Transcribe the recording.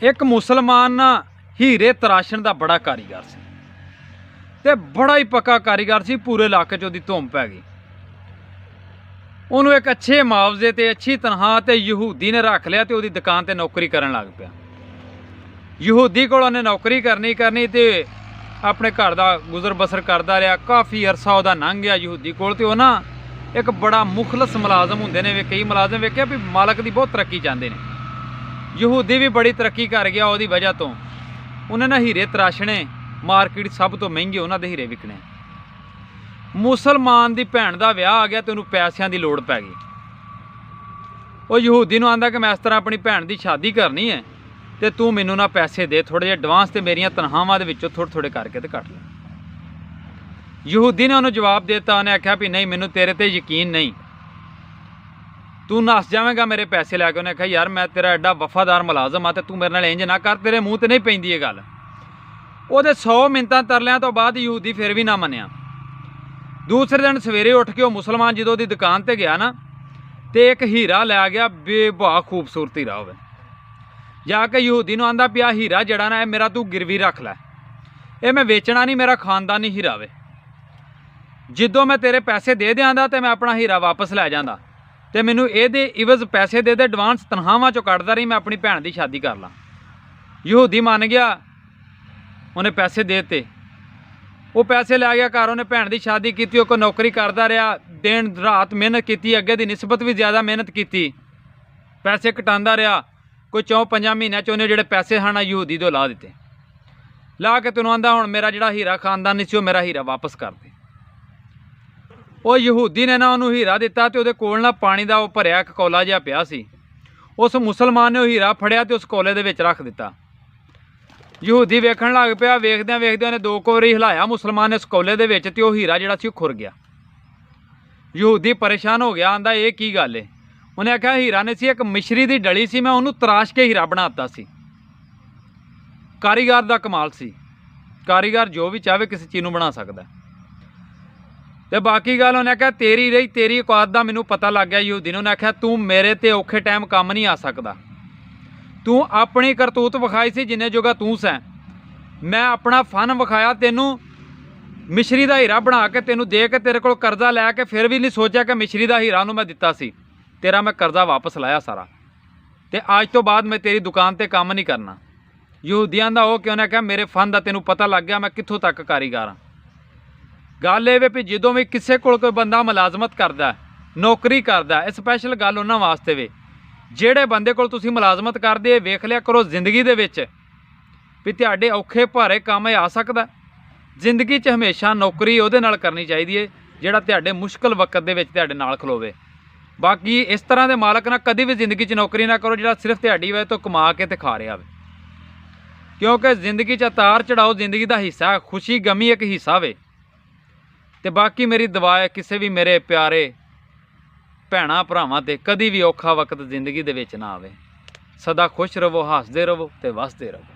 एक मुसलमान ना हीरे तराशण का बड़ा कारीगर सी ते बड़ा ही पक्का कारीगर सी। पूरे इलाके च उहदी धुम पै गई। उन्होंने एक अच्छे मुआवजे ते अच्छी तनख्वाह ते यहूदी ने रख लिया ते उहदी दुकान ते नौकरी करन लग पिया। यहूदी कोल उहने नौकरी करनी ते अपने घर का गुजर बसर करता रहा। काफ़ी अरसा उहदा लंघ गया यहूदी कोल ते ना एक बड़ा मुखलस मुलाजम होंदे ने। कई मुलाजम वेख्या भी मालक की बहुत तरक्की चाहते हैं। यहूदी भी बड़ी तरक्की कर गया उहदी वजह तो। उन्हें ना हीरे तराशने, मार्केट सब तो महंगे उन्होंने हीरे विकने। मुसलमान की भैन का विआह आ गया तो उन्होंने पैसों की लोड़ पै गई। वो यहूदी नूं आंदा कि मैं इस तरह अपनी भैन की शादी करनी है तो तू मैनू ना पैसे दे थोड़े जे एडवांस, तो मेरिया तनख्वाहां दे विचों थोड़े थोड़े करके तो कट ले। यहूदी ने उन्होंने जवाब देता, उन्हें आख्या भी नहीं मैनू तेरे ते यकीन नहीं, तू नस जाएगा मेरे पैसे लैके। उन्हें आख्या यार मैं तेरा एडा वफादार मुलाजम आ, तू मेरे नाल इंज ना कर, तेरे मूँह तो नहीं पैंदी ये गल। वो 100 मिनटां तरलियां तो बाद यहूदी फिर भी ना मनिया। दूसरे दिन सवेरे उठ के वो मुसलमान जो उसकी दुकान पर गया ना तो एक हीरा लै गया, बेबा खूबसूरत हीरा होवे। जाके यहूदी नूं आंदा पिया हीरा जड़ा ना मेरा तू गिरवी रख लै, ये मैं वेचना नहीं, मेरा खानदानी हीरा वे। जिदों मैं तेरे पैसे दे देंदा तो मैं अपना हीरा वापस लै जांदा, तो मैनू ये इवज पैसे दे एडवांस तनख्वाहां चों कटदा रही, मैं अपनी भैन की शादी कर ला। यहूदी मन गया, उन्हें पैसे देते। वो पैसे लै गया घर, उन्हें भैन की शादी की। कोई नौकरी करता रहा, दिन रात मेहनत की, अगे की निस्बत भी ज़्यादा मेहनत की, पैसे कटांदा रहा। कोई 4-5 महीनों च उन्हें जोड़े पैसे हैं यहूदी तो ला दिते। ला के तेनों आंदा हुण मेरा जोड़ा हीरा खानदानी सी मेरा हीरा वापस कर दे। वो यहूदी ने ना उन्होंने हीरा दिता तो उहदे कोल ना पानी का भरिया एक कौला जिहा पिया सी। उस मुसलमान ने वो हीरा फड़िया तो उस कौले दे विच रख दिता। यहूदी वेखण लग पिया, वेखद्या वेखद्या उन्हें 2 वारी हिलाया मुसलमान ने उस कौले दे विच, ते वो हीरा जिहड़ा सी खुर गया। यहूदी परेशान हो गया, आंदा ये की गल है। उन्हें आख्या हीरा ने सी एक मिश्री की डली सी, मैं उन्होंने तराश के हीरा बनाता सी। कारीगर का कमाल सी, कारीगर जो भी चाहे किसी चीज़ बना सकता। तो बाकी गल उन्हें आख्या तेरी रही, तेरी औकात का मैनू पता लग गया। यहूदी ने उन्हें आख्या तू मेरे ते औखे टाइम काम नहीं आ सकता, तू अपनी करतूत विखाई सी जिन्ने जोगा तू सै। मैं अपना फन विखाया तेनू, मिश्री का हीरा बना के तेनू दे के तेरे को करजा लैके फिर भी नहीं सोचा कि मिश्री का हीरा उन्होंने मैं दिता सी। तेरा मैं करजा वापस लाया सारा, तो अज तो बाद मैं तेरी दुकान पर काम नहीं करना। यहूदियां दा हो कि उन्हें कहा मेरे फन का तेनू पता लग गया, मैं कित्थों तक कारीगर हाँ। गल ये भी जो भी किसी को कोई बंदा मुलाजमत करता, नौकरी करता, स्पैशल गल उन्होंने वास्ते वे जेड़े बंदे को तुसीं मुलाजमत करदे, वेख लिया करो जिंदगी दे विच भी तुहाडे औखे भारे काम आ सकदा। जिंदगी च हमेशा नौकरी उहदे नाल करनी चाहिए है जिहड़ा तुहाडे मुश्किल वक्त दे विच तुहाडे नाल खलोवे। बाकी इस तरह के मालक ना कभी भी जिंदगी च नौकरी ना करो जिहड़ा सिर्फ तुहाडी वजह तो कमा के ते खा रहा है। क्योंकि जिंदगी च उतार चढ़ाओ जिंदगी का हिस्सा, खुशी गमी एक हिस्सा वे। तो बाकी मेरी दुआ है किसी भी मेरे प्यारे भैणां भरावां ते कभी भी औखा वक्त जिंदगी दे विच ना आवे। सदा खुश रवो, हसदे रवो ते वसदे रवो।